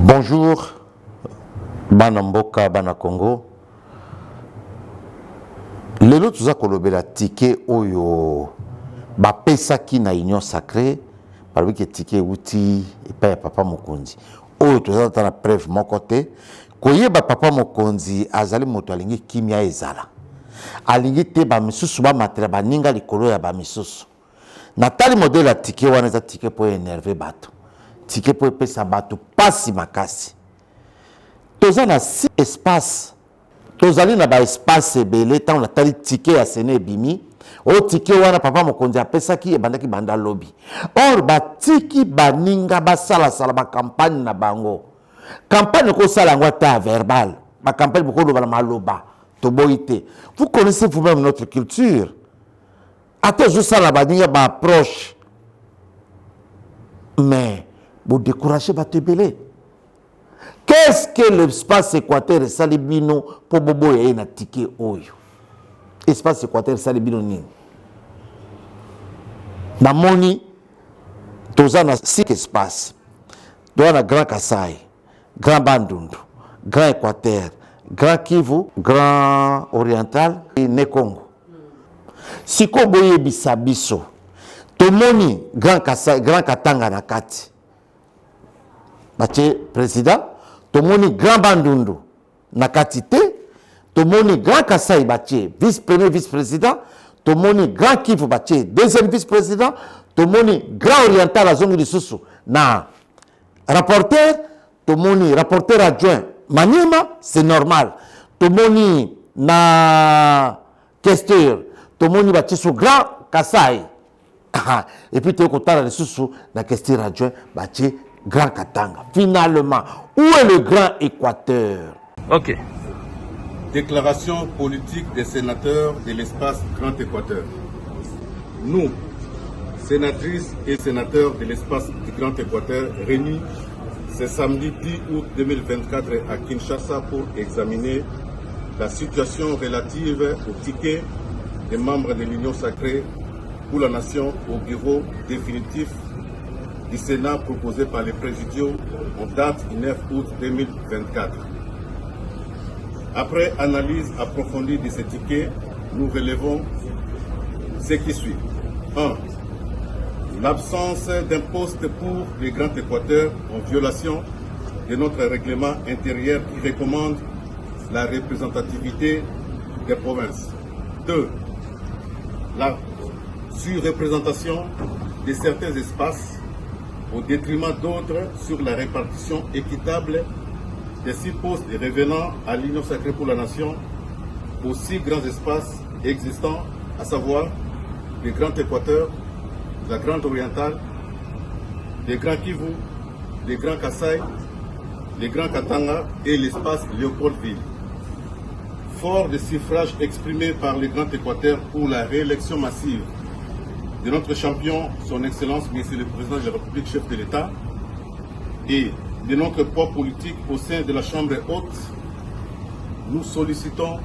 Bonjour, bana mboka, bana Congo. Lelo tuza kolobela ticket oyo bapesaki na union sacrée parce que ticket outi et pas papa mokonzi. Oyo tuza na preuve moko te koyeba papa mokonzi azali moto alingi kimia ezala. Alingi te ba misusu ba matela baninga likolo ya ba misusu. Natali modèle ya ticket wana za ticket pour énerver bato. Ticket pour pesa bato pasi makasi. Toza na si espace. Tozali na ba espace ebele tant la tali ticket ya sene bimi. O ticket wana papa mokonzi apesaki ebandaki banda lobby. Or ba tiki baninga basala sala ba campagne na bango. Campagne ko sala ngwa ta verbal. Ba campagne boko lo ba maloba. Toboite. Vous connaissez vous-même notre culture. Ate zo sala baninga ba approche. Mais vous découragez ba tebele. Qu'est-ce que l'espace équateur salibino pour bobo et na ticket oyo? Espace équateur salibino ni. Na moni toza na 6 espaces. Doa na Grand Kasai, Grand Bandundu, Grand Équateur, Grand Kivu, Grand Oriental et Nekongo. Siko boye bisabiso. Tomoni Grand Kasai, Grand Katanga na kati. Bache président Tomoni Grand Bandundu na katite, Tomoni Grand Kasai bache vice-premier vice-président, Tomoni Grand Kivu bache deuxième vice-président, Tomoni Grand Oriental à Zongu Lisusu na rapporteur, Tomoni rapporteur adjoint Maniema, c'est normal. Tomoni na questeur, Tomoni bache sous Grand Kasai. Et puis tu as Lisusu na questeur adjoint bache Grand Katanga. Finalement, où est le Grand Équateur? Ok. Déclaration politique des sénateurs de l'espace Grand Équateur. Nous, sénatrices et sénateurs de l'espace du Grand Équateur, réunis ce samedi 10 août 2024 à Kinshasa pour examiner la situation relative au ticket des membres de l'Union sacrée pour la nation au bureau définitif du Sénat proposé par les présidiaux en date du 9 août 2024. Après analyse approfondie de ces tickets, nous relevons ce qui suit. 1. L'absence d'un poste pour les Grands Équateurs en violation de notre règlement intérieur qui recommande la représentativité des provinces. 2. La surreprésentation de certains espaces au détriment d'autres sur la répartition équitable des 6 postes revenant à l'Union sacrée pour la nation aux 6 grands espaces existants, à savoir les Grands Équateurs, la Grande Orientale, les Grands Kivu, les Grands Kasai, les Grands Katanga et l'espace Léopoldville. Fort des suffrages exprimés par les Grands Équateurs pour la réélection massive de notre champion, son Excellence, Monsieur le Président de la République, chef de l'État, et de notre poids politique au sein de la Chambre haute, nous sollicitons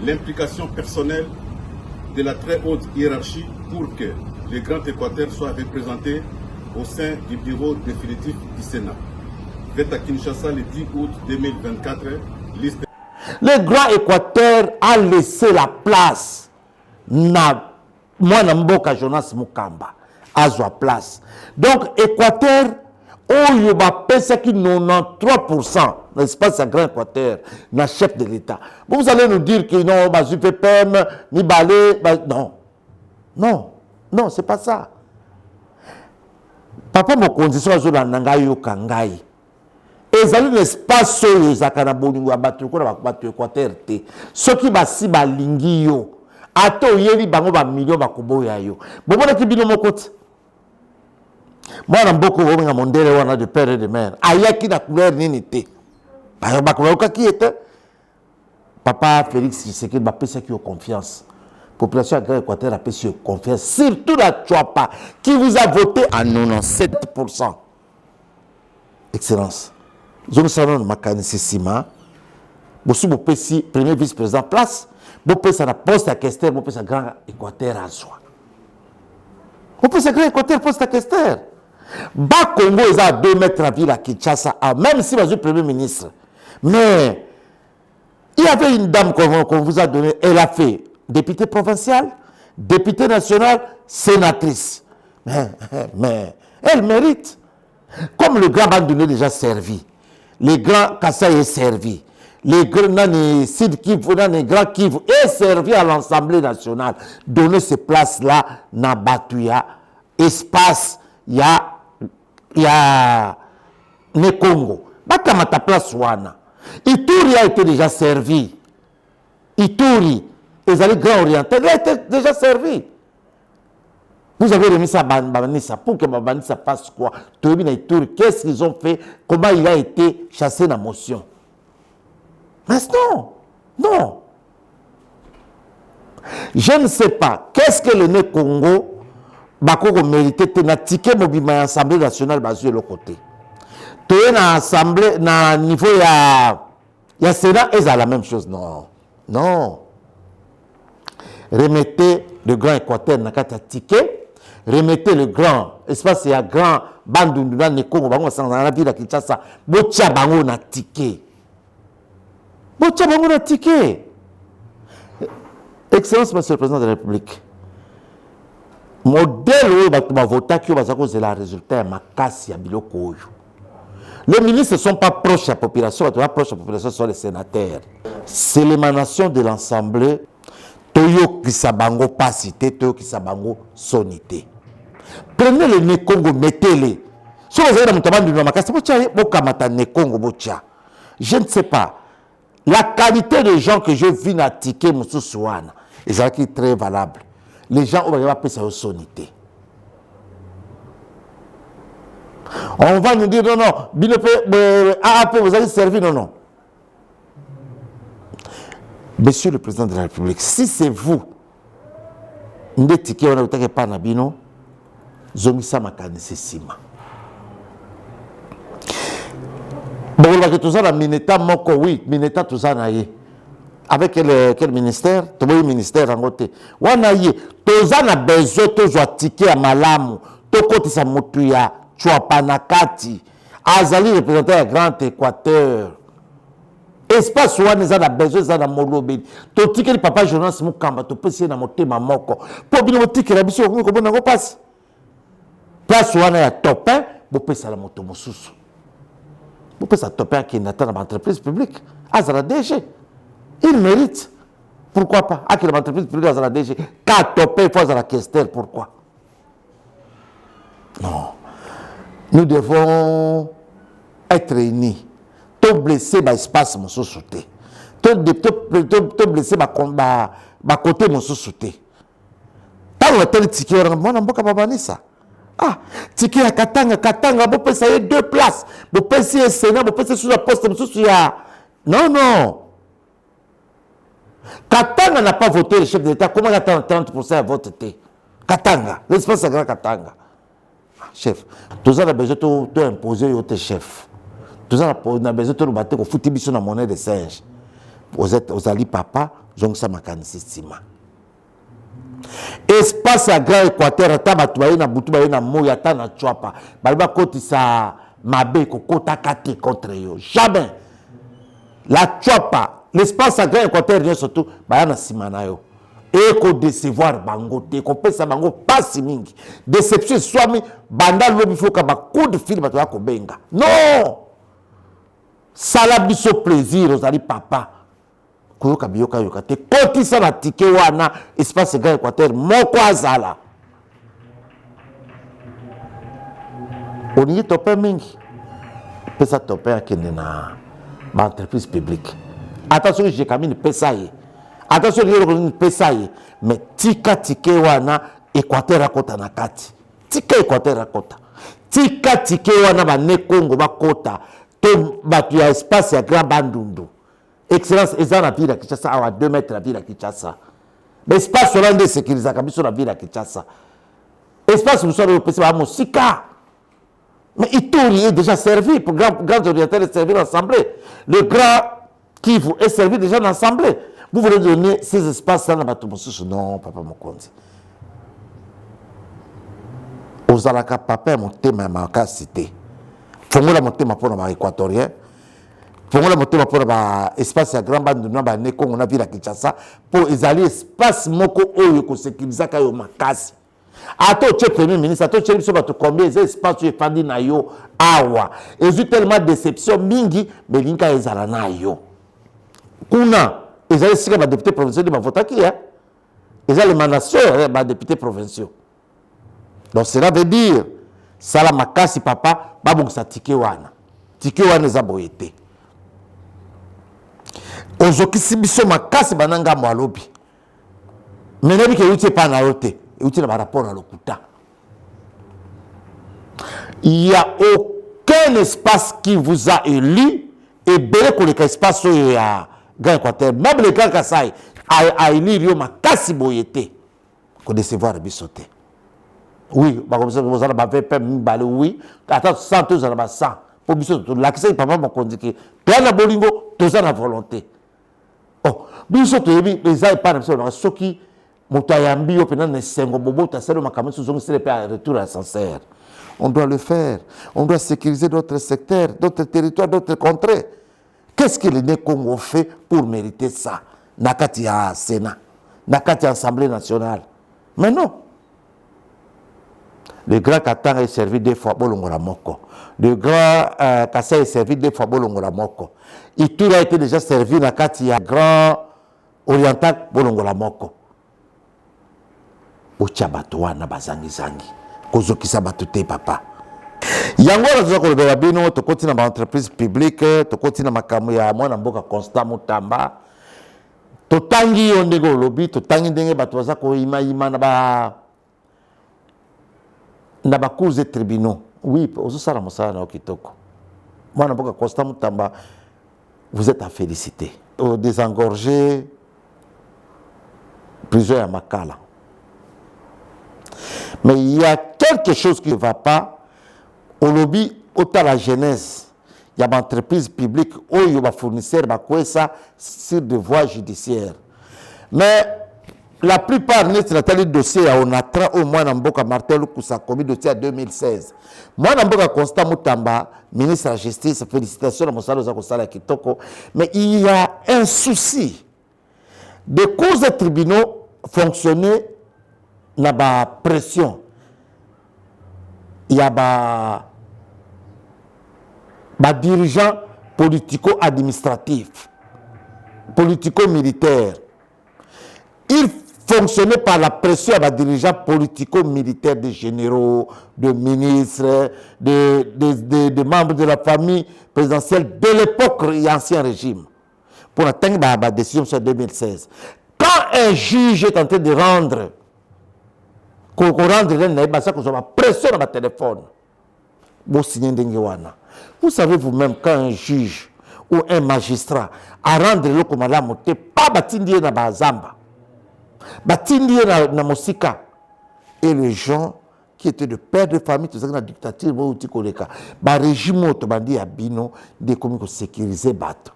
l'implication personnelle de la très haute hiérarchie pour que les Grands Équateurs soient représentés au sein du bureau définitif du Sénat. Fait à Kinshasa le 10 août 2024, liste. Le Grand Équateur a laissé la place na Mwana Mboka Jonas Mukamba azwa place. Donc Équateur oyo ba pesa ki 93% l'espace à Grand Équateur na chef de l'État. Vous allez nous dire que non ba UPPM ni balé non. Non. Non, c'est pas ça. Papa mokonzi so azo na ngai yo kangai. Ezali l'espace oyo zakana bolingo abatu ko na bato Équateur te. Soki basi balingi yo ato yeli bango ba million bakoboya yo bomona ki bino mokoti mwana mboko obenga mondele wana de père et de mère ayaki na couleur nini te bakoka ki était papa Félix Tshisekedi ba pesa ki confiance population à Grand Équateur a pesa confiance surtout la Chouapa qui vous a voté à 97%. Excellence zone salon makanisi sima bosu bo pesi premier vice-président place. Vous pouvez faire la poste à Kester, Grand Équateur à soi. Vous pouvez faire Grand Équateur poste à Kester. Bas Congo est à 2 mètres à ville à Kinshasa, même si vous êtes Premier ministre. Mais il y avait une dame qu'on vous a donnée, elle a fait députée provinciale, députée nationale, sénatrice. Mais elle mérite. Comme le grand Bandouné est déjà servi, le grand Kassai est servi, le grand Sid Kivu, le grand Kivu est servi à l'Assemblée nationale. Donner ces places-là, na Batuya, espace, il y a ne Congo. Batama ta place wana. Ituri a été déjà servi. Ituri, les alliés grands orientaux, il a été déjà servi. Vous avez remis ça à Babanissa pour que Babanissa fasse quoi? Qu'est-ce qu'ils ont fait? Comment il a été chassé dans la motion? Mais non, non. Je ne sais pas. Qu'est-ce que le né Congo Bakoko mérité de ticket mobile à l'Assemblée nationale basée de l'autre côté? Tu es dans l'Assemblée, dans le niveau, il y a Sénat, et c'est la même chose. Non, non. Remettez le grand Équateur dans le ticket. Remettez le grand espace, il y a grand Bandundu dans le Congo, dans la ville de Kinshasa. Botia bango na ticket. Botia bango na ticket. Excellence, Monsieur le Président de la République. Modèle où il va voter, c'est le résultat de ma casse. Les ministres ne sont pas proches de la population, les proches de la population sont les sénateurs. C'est l'émanation de l'Assemblée. Toyo Kisabango pas cité, Toyo Kisabango sonité. Prenez le Nekongo, mettez-les. Si vous avez dans je ne sais pas. La qualité des gens que je vis dans le ticket, c'est très valable. Les gens ont pas ça sonité. On va nous dire non, non, vous allez servir, non, non. Monsieur le Président de la République, si c'est vous, vous n'avez pas nabino, zomisa makanisi sima. Bon, on va que tout ça, la Mineta Moko, oui, Mineta tout ça, avec quel ministère? Tout le ministère en côté. Wanaye, tout ça a besoin de ticket à Malamu, tout côté sa motuya, Chouapanakati, Azali représenté à Grand Équateur. Espace où on a besoin de Molobé. Tu as dit que papa journaliste Moukamba, tu peux essayer de monter ma moko. Pour bien monter que la mission, comment on passe? Place où on a topé, vous pouvez ça la moto moussous. Vous pouvez ça topé qui n'attend dans l'entreprise publique. Azara DG. Il mérite. Pourquoi pas? À quelle entreprise publique Azara DG? Quand topé, il faut Azara Kester. Pourquoi? Non. Nous devons être unis. Tu blessé par espace mon sous-souté. Tu blessé par côté mon sous-souté. Tant que tu ticket on a beaucoup pas ça. Ah, ticket à Katanga, vous pouvez essayer 2 places. Vous pouvez essayer Sénat, vous pouvez essayer sur la poste non non. Katanga n'a pas voté le chef d'État. Comment attend 30% à voter? Katanga, l'espace est grand Katanga. Chef, tout ça a besoin de imposer au chef. Tout ça on a besoin de nous battre au foutu sur la monnaie de singe. Vous êtes aux alliés papa, donc ça m'a canisissima. Espace à Grand Équateur, tabatouaï na boutouaï na moyata na chouapa. Balba koti sa mabe kota kati contre eux. Jamais. La chouapa, l'espace à Grand Équateur vient surtout, bayana simanayo. Et qu'on décevoir bango, qu'on peut sa bango pas si mingi. Déception soit mi banda lobi faut ka ba coup de fil ba ko benga. Non. Sala biso plaisir aux alliés papa. Koyoka biyoka yoka te koti sa na ticket wana espace Grand Équateur moko azala. On y topé mingi. Pesa topé akende na ba entreprise publique. Attention, j'ai camine pesa yi. Attention, il pesa yi. Mais tika ticket wana Équateur akota na kati. Tika Équateur akota. Tika ticket wana ba ne Congo ba kota. To batu ya espace ya Grand Bandundu. Excellence, ils ont la ville à Kinshasa, à 2 mètres la ville à Kinshasa. Mais espace hollandais sécurisé, à la ville à Kinshasa. Espace où nous sommes au PC, à Mosika. Mais Ituri est déjà servi pour grand oriental est servi dans l'Assemblée. Le grand Kivu est servi déjà dans l'Assemblée. Vous voulez donner ces espaces-là dans Batumosous? Non, Papa Mokonzi. ozalaka papa motema ya makasi te fongola motema mpona baéquatorien fongola motema mpona baespace ya grand bandu na bane kongo na ville ya kinshasa mpo ezali espace moko oyo kosekirizaka yo makasi ata otie premier ministre ata otie biso bato combien eza espace oyo efandi na yo awa ezwi tellement déception mingi melingi ezala na yo kuna ezali esika badepute provinciaux nde bavotaki ya eza l'émanation ya badepute provinciaux. Donc cela veut dire sala makasi papa babongisa tike wana eza boye te ozokisi biso makasi bananga mo alobi menebi ke euti epa na yo te euti na barapport na lokuta. Il n'y a aucun espace qui vous a élu et belé koleka espace oyo ya Grand Équateur même le Grand Kasaï a élu yo makasi boye te ko décevoir biso te. Oui, comme ça, vous avez fait oui, attends, 100, vous avez 100. Pour l'accès, papa m'a dit que tu as la bolingo, tu as la volonté. Oh, biso tu es les ailes par exemple, ceux qui moutayambi au pénal ne sengo bobo, tu as celle ma caméra sous c'est le retour à sincère. On doit le faire. On doit sécuriser d'autres secteurs, d'autres territoires, d'autres contrées. Qu'est-ce que les Congo fait pour mériter ça? Nakati à Sénat, Nakati à Assemblée nationale. Mais non. Le grand Katanga est servi deux fois Bolongola Moko. Le grand Kassai est servi deux fois Bolongola Moko. Ituri a été déjà servi dans le grand oriental Bolongola Moko. Ochabatouana na bazangi zangi. Kozokisa batute papa. Yango la zoko le bino to continue na entreprise publique, to continue na makamu ya mwana mboka Constant Mutamba. To tangi ondego lobi, to tangi ndenge bato bazako ima na bakuze de tribunaux. Oui, ososala mosala na okitoko. Mwana mboka Constant Mutamba, vous êtes à féliciter. Au désengorger plusieurs à Makala. Mais il y a quelque chose qui ne va pas. Au lobby, autant la jeunesse, il y a une entreprise publique où il y a un fournisseur sur des voies judiciaires. Mais la plupart de nos dossiers, on a au moins un peu Martin Lukusa commis dossier en 2016. Moi, un peu Constant Mutamba, ministre de la Justice, félicitations à Moussalo Zakosala Kitoko. Mais il y a un souci. Des cours de tribunaux fonctionnaient dans la pression. Il y a des dirigeants politico-administratifs, politico-militaires. Ils fonctionnaient par la pression des dirigeants politico-militaires, des généraux, de ministres, des membres de la famille présidentielle de l'époque et ancien régime. Pour atteindre la décision sur 2016. Quand un juge est en train de rendre pression dans le téléphone. Vous savez vous-même quand un juge ou un magistrat a rendu le commandant pas batindi na bazamba. Batindi na mosika. Et les gens qui étaient de pères de famille, tout ça dans la dictature, le régime bandi à bino des communes sécurisées bateau.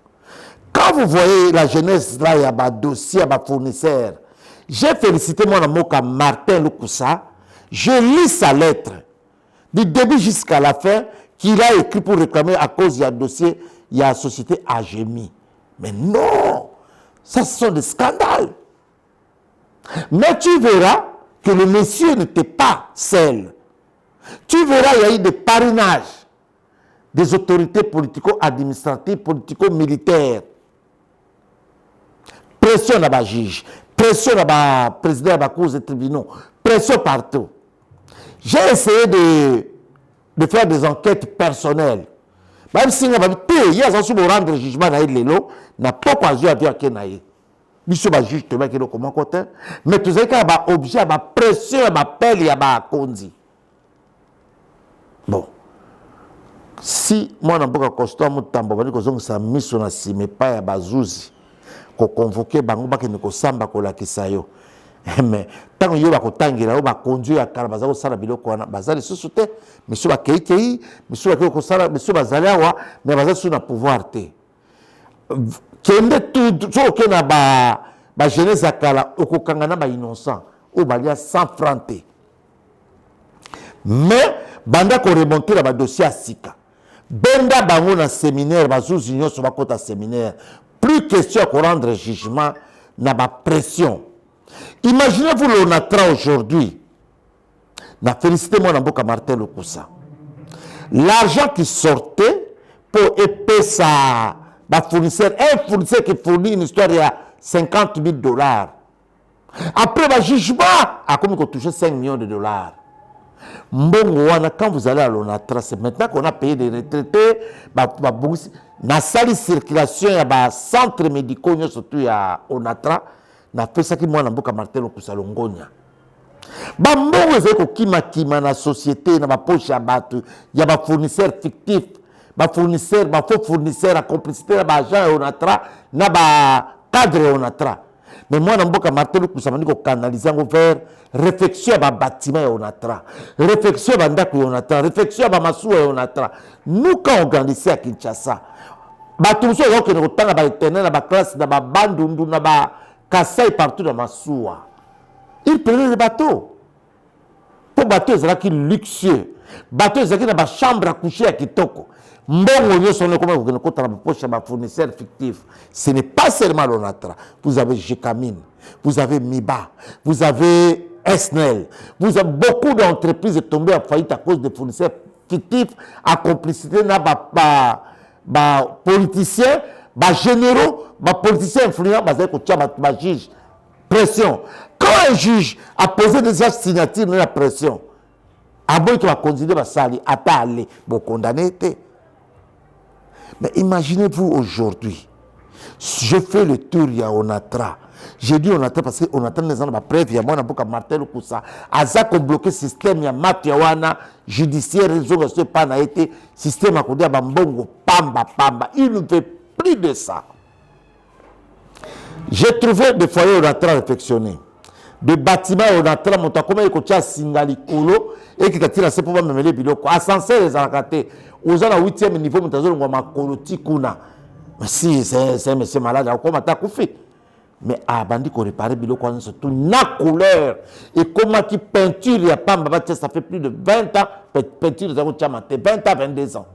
Quand vous voyez la jeunesse là, il y a un dossier, il y a un fournisseur. J'ai félicité mon amour comme Martin Lukusa. Je lis sa lettre, du début jusqu'à la fin, qu'il a écrit pour réclamer à cause du dossier, il y a la société Agemi. Mais non, ça ce sont des scandales. Mais tu verras que le monsieur n'était pas seul. Tu verras, il y a eu des parrainages des autorités politico-administratives, politico-militaires. Pression à la juge. Pression à la président de la Cour des tribunaux, pression partout. J'ai essayé de faire des enquêtes personnelles. Même si on a dit, rendre le jugement na lelo, n'a pas pas joué avec Kenaï. Monsieur va juge te mettre comment côté, mais tout ça qu'il y objet, ma pression, ma pelle, il y a ma condi. Bon. Si moi n'a pas Constant Mutamba, on dit que ça mission na si mais pas ya bazouzi. Ko convoquer bango ba ke ne ko samba ko la kisayo. Mais tant que yo ba ko tangira, ba conduire à Karabaza ko sala biloko wana bazali susute, monsieur ba keikei, monsieur ba ko sala, monsieur bazali awa, mais bazali sous na pouvoir te. Kende tout so ke na ba jeunesse akala okokanga na ba innocent, o ba lia 100 francs te. Mais banda ko remonter ba dossier à sika. Benda bango na séminaire bazouzi nyonso bakota séminaire. Plus question de rendre jugement na ba pression. Imaginez-vous l'ONATRA aujourd'hui. Na félicité moi Mboka Martin Lukusa. L'argent qui sortait pour épaissir un fournisseur qui fournit une histoire il y a $50,000. Après le jugement, a comme qu'on touche 5 millions de dollars. Quand vous allez à l'ONATRA, c'est maintenant qu'on a payé des retraités, dans la salle circulation, il y a des centres médicaux, surtout à l'ONATRA, on a fait ça qui moi, Mboka Martin Lukusa Longonia. Bambongo ezeko kima na société na ba poche ya bato ya ba fournisseur fictif ba faux fournisseur à complicité na ba agent ONATRA na ba cadre ONATRA. Mais moi na Mboka Martin Lukusa mani ko canaliser ngo vers réflexion ba bâtiment ya ONATRA, réflexion ba ndako ya ONATRA, réflexion ba masuwa ya ONATRA. Nous quand on grandissait à Kinshasa bato so yo ke no tanga ba éternel na ba classe na ba bandundu na ba Kasai partout dans masuwa. Il prenait le bateau. Pour bateau, c'est là qui luxueux. Bateau, c'est là qui a chambre à coucher à Kitoko. Fournisseur fictif. Ce n'est pas seulement l'ONATRA. Vous avez Gécamine, vous avez MIBA, vous avez SNEL. Vous avez beaucoup d'entreprises tombées en faillite à cause des fournisseurs fictifs, à complicité de politiciens, généraux, politiciens influents, juge. Pression. Quand un juge a posé des signatures de la pression, avant qu'il va considérer que ça à aller pour condamner. Mais imaginez-vous aujourd'hui, je fais le tour, il y a ONATRA. J'ai dit ONATRA parce que ONATRA n'est pas preuve, il y a moi Mboka Martin Lukusa. Azako bloqué le système, il y a Matiawana, judiciaire, réseau, pas n'a été, système à côté, Bambongo, Pamba. Il ne fait plus de ça. J'ai trouvé des foyers ONATRA réflexionner. Des bâtiments ONATRA, mon temps, comment il y a Singali Kolo, et qui t'a tiré pour me mêler biloko. Ascenseur les arcatés. Aux gens à 8e niveau, mon temps, on m'a coloti kuna. Mais si, c'est un monsieur malade, comment t'as fait? Mais à Bandi qu'on répare biloko, on surtout la couleur. Et comment qui peinture, il y a pas, ça fait plus de 20 ans, peinture, 20 à 22 ans.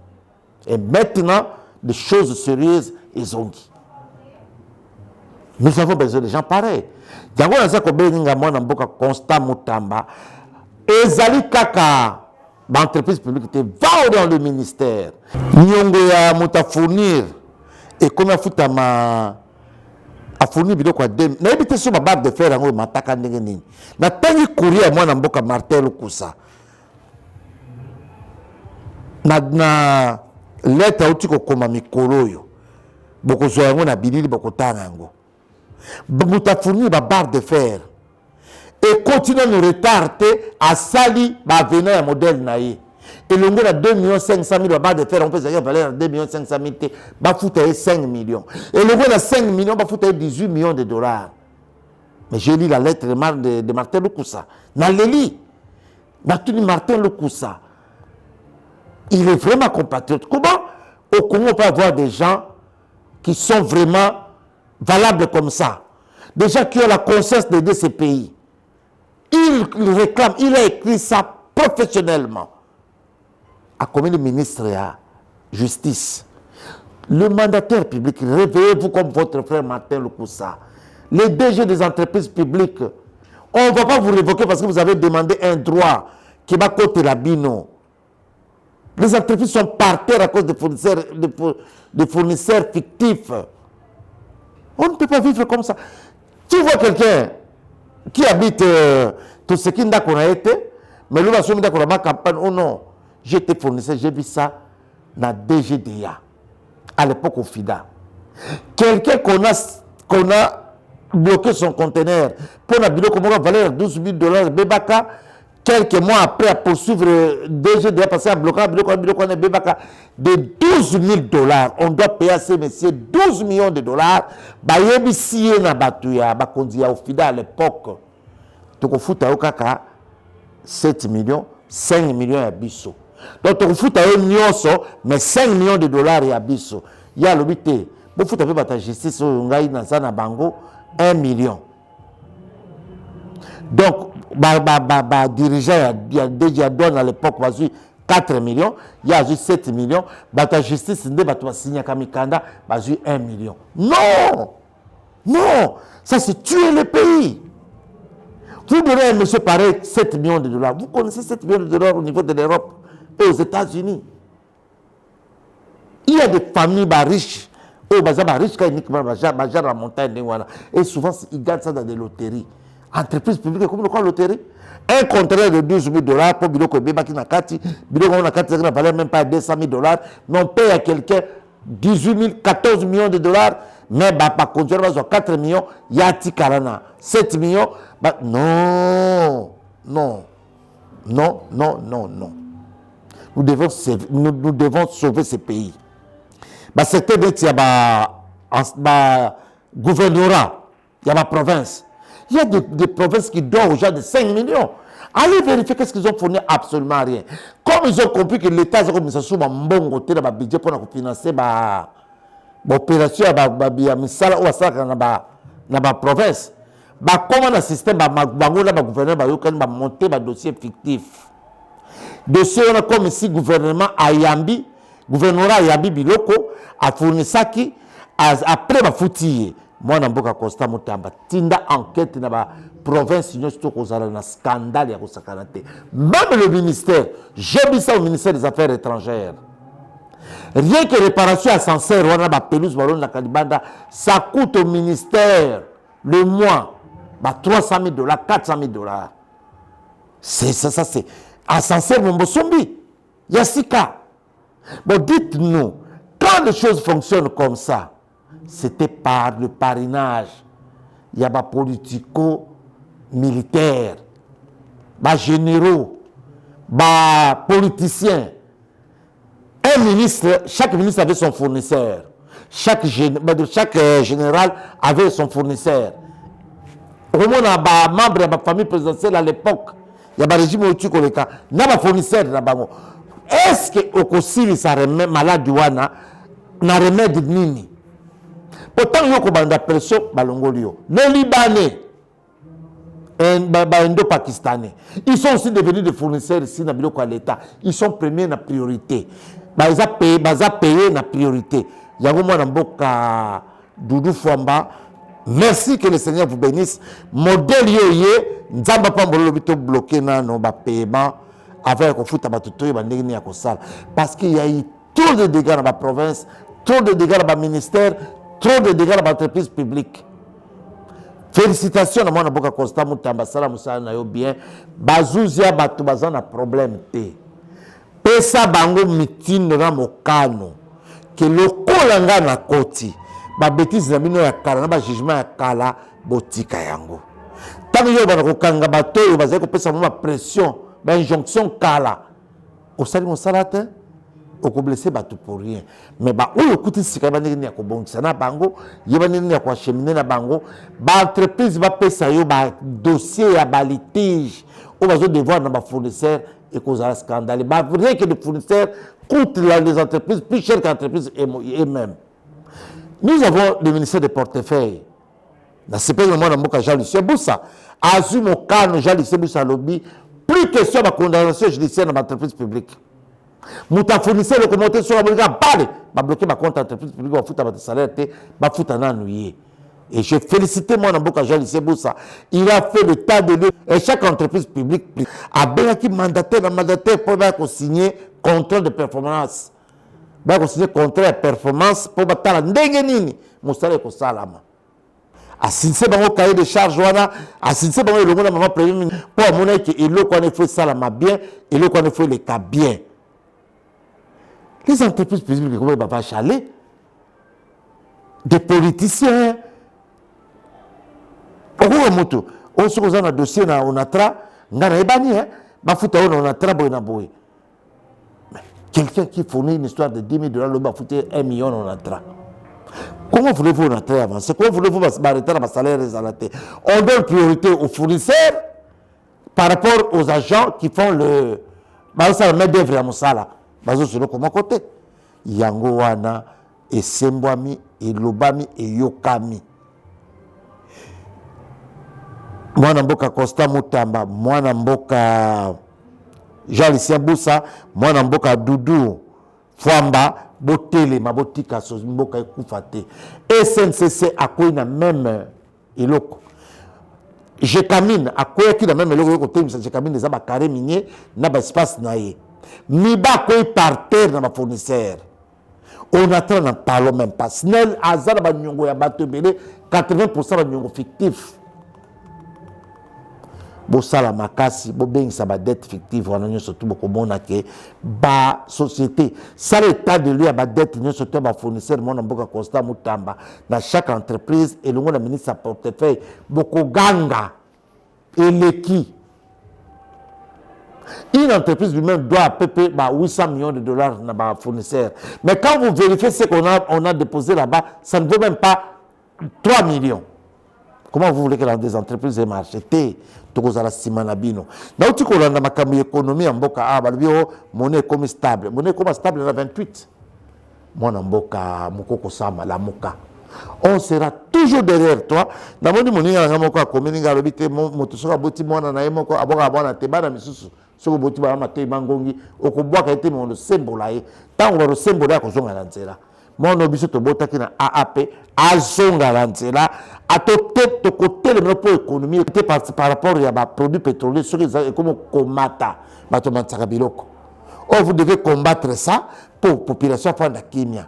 Et maintenant, des choses sérieuses, ils ont dit. Nous avons besoin de gens pareils. Yango na za ko beninga mwana mboka Constant Mutamba ezali kaka ba entreprise publique te va dans le ministère. Nyongo ya muta fournir et comme a futa ma a fournir biloko ya dem. Na ebite so ba barre de fer yango mataka ndenge nini. Na tangi courrier mwana mboka Martin Lukusa. Na lettre uti ko koma mikolo yo. Boko zo yango na bilili boko tanga yango. Nous avons fourni une barre de fer et continue à nous retarder à sali venir un modèle naïe. Et le monde a 2 500 000 barres de fer, on peut dire valeur 2 500 000, bah foutre 5 millions. Et le monde a 5 millions, bah foutre 18 millions de dollars. Mais j'ai lu la lettre de Martin Lukusa. Dans le lit, Martin Lukusa, il est vraiment compatriote. Comment au Congo on peut avoir des gens qui sont vraiment valable comme ça. Des gens qui ont la conscience d'aider ces pays. Il réclame, il a écrit ça professionnellement. À combien de ministres il y a justice? Le mandataire public, réveillez-vous comme votre frère Martin Lukusa. Les DG des entreprises publiques, on ne va pas vous révoquer parce que vous avez demandé un droit qui va côté la bino. Les entreprises sont par terre à cause des fournisseurs fictifs. On ne peut pas vivre comme ça. Tu vois quelqu'un qui habite tout ce qui n'a qu'on a été, mais lui va se mettre dans ma campagne. Oh non, j'étais fournisseur, j'ai vu ça dans DGDA, à l'époque au FIDA. Quelqu'un qu'on a bloqué son conteneur pour la billet comme valeur $12 000, Bébaka, quelques mois après à poursuivre DGDA, passer à bloquer la billet Bébaka de $12 000. On doit payer à ces messieurs $12 millions. Bayebi siye na batuya, bakondia au FIDA à l'époque. Tu futa au kaka 7 millions, 5 millions à biso. Donc tu futa au nyonso, mais $5 millions à biso. Il y a l'obité. Vous futa pe bata justice au ngai na sana bango 1 million. Donc, dirigeant, il y a déjà donné à l'époque, 4 millions, il y a 7 millions, la justice, il y a signé Kamikanda, 1 million. Non! Non! Ça, c'est tuer le pays. Vous donnez à un monsieur pareil 7 millions de dollars. Vous connaissez 7 millions de dollars au niveau de l'Europe et aux États-Unis. Il y a des familles riches, et souvent, ils gagnent ça dans des loteries. Entreprises publiques, comme le loterie. Un contrat de 12 000 dollars pour Biloko Bebaki Nakati, Biloko Nakati ne valait même pas 200 000 dollars, mais on paye à quelqu'un 18 000, 14 millions de dollars, mais par contre, 4 millions, Yati Karana, 7 millions, non, non, non, non, non, non. Nous devons sauver ce pays. C'était il y a gouvernorat, il y a ma province. Il y a des provinces qui donnent aux gens de 5 millions. Allez vérifier qu'est-ce qu'ils ont fourni, absolument rien. Comme ils ont compris que l'État a comme ça sous un bon côté de budget pour financer l'opération de misala ou dans la province. Comment le système le gouvernement a monté un dossier fictif. Dossier comme ici gouvernement Ayambi, gouvernorat Ayambi Biloko a fourni ça qui après ma foutille. Moi, je suis constat mutamba tinda enquête na ba province nous surtout kozala na scandale ya kosakanate. Même le ministère, j'ai vu ça au ministère des Affaires étrangères. Rien que réparation ascenseur wana ba pelouse balon na Kalibanda, ça coûte au ministère le mois 300 000 dollars, 400 000 dollars. C'est ça c'est ascenseur Mombosombi. Yassika. Bon, dites-nous, quand les choses fonctionnent comme ça, c'était par le parrainage. Il y a des politico-militaires, des généraux, des politiciens. Un ministre, chaque ministre avait son fournisseur. Chaque général avait son fournisseur. Au moins, il y a des membres de la famille présidentielle à l'époque. Il y a des régimes où tu connais. Il y a des fournisseurs. Est-ce que au Kosili, ça remet malade Douana, n'a remède nini? Pourtant, il y a une pression, les Libanais, les Indo-Pakistanais, ils sont aussi devenus des fournisseurs ici dans l'État. Ils sont premiers dans la priorité. Ils ont payé la priorité. Il y a un mboka Doudou Fwamba. Merci que le Seigneur vous bénisse. Modèle yoye, nzamba pa mbolo bito bloqué na no ba paiement avec ko futa batuto ba ndenge ya kosala parce qu'il y a eu trop de dégâts dans la province, trop de dégâts dans le ministère, trop de dégâts dans l'entreprise publique. Félicitations à moi boka Constant Mutamba sala musala na yo bien. Bazuzia batu bazana problème te. Pesa bango mitine na mokano que lokola nga na koti. Ba bêtise na bino ya kala na ba jugement ya kala botika yango. Tango yo bana kokanga bato yo bazali kopesa mo pression, ba injonction kala. Osali mosala te oko blesser bato pour rien. Mais ba oyo kuti sika ba ndenge ya kobongisa na bango, yeba ndenge ya kwa cheminer na bango, ba entreprise ba pesa yo ba dossier ya ba litige, o bazo devoir na ba fournisseur et cause à scandale. Ba vrai que les fournisseurs coûtent les entreprises plus cher que l'entreprise elles-mêmes. Nous avons le ministère des portefeuilles. Dans ce pays, moi, je suis Jean-Lucien Boussa. Azul Mokano, Jean-Lucien Boussa lobby. Plus question de la condamnation judiciaire dans l'entreprise publique. Mouta fournisseur, le commentaire sur la monnaie, va bloquer ma compte entreprise publique, va foutre votre salaire, va foutre un ennuyé. Et je félicite moi, Jean-Lucien Boussa. Il a fait le tas de lieux. Et chaque entreprise publique a bien qui mandataire pour signer contrôle de performance. Va signer contrat de performance pour battre ndenge nini musala ko salama asinse bango cahier de charge wana asinse bango elongo na maman premier ministre pour mona que eloko wana faut salama bien eloko wana faut le cas bien. Les entreprises publiques comment va chaler des politiciens oko moto on se cause na dossier na onatra ngana ebani ba futa on onatra boy na boy. Quelqu'un qui fournit une histoire de 10 000 dollars, le bas foutait 1 million en entrant. Comment voulez-vous rentrer avancer? Comment voulez-vous arrêter le salaire des salaires? On donne priorité aux fournisseurs par rapport aux agents qui font le. Ça met d'œuvre à Moussala. Sur le côté. Yango wana, et Sembwami, et Lobami, et Yokami. mwana mboka Constant Mutamba, mwana mboka Jean-Lucien Boussa, mwana mboka Doudou Fwamba, botele mabotika so mboka ekufa te. SNCC akoyi na même eloko. Jekamine akoyi ki na même eloko yoko temisa Jekamine eza ba carré minier na ba espace na ye. Miba akoyi par terre na ba fournisseur. On attend n'en parlons même pas. Snell azala ba nyongo ya bato belé 80% ba nyongo fictif. Bosala makasi, bobengisa ba dette fictive wana nyo surtout bokomona ke ba société. Ça l'état de lui a ba dette nyo surtout ba fournisseur mona mboka Constant Mutamba dans chaque entreprise et le monde ministre sa portefeuille bokoganga eleki. Une entreprise lui-même doit à peu près 800 millions de dollars dans ba fournisseur. Mais quand vous vérifiez ce qu'on a déposé là-bas, ça ne vaut même pas 3 millions. Comment vous voulez que dans des entreprises marchent? Tokozala simanabino. Donc tu connais dans ma camion économie en boka monnaie comme stable. Monnaie comme stable à 28. Moi en boka mukoko sama la moka. On sera toujours derrière toi. Dans mon monnaie en moka comme ninga lobite motosoka boti mwana na yemoko aboka abona tebana misusu. Soko boti ba matei mangongi okobwaka ete mondo sembola ye. Tango ro sembola ko zonga lanzela. Mon obiso to botaki na AAP azonga lanzela à to côté le pour économie par rapport à produits pétroliers sur les comme comata bato matsaka biloko. Oh vous devez combattre ça pour population prendre la Kenya.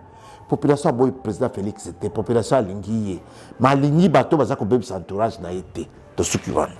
Population boy président Félix c'était population alingiye. Malingi bato baza ko bebisa entourage na été to sukiwana.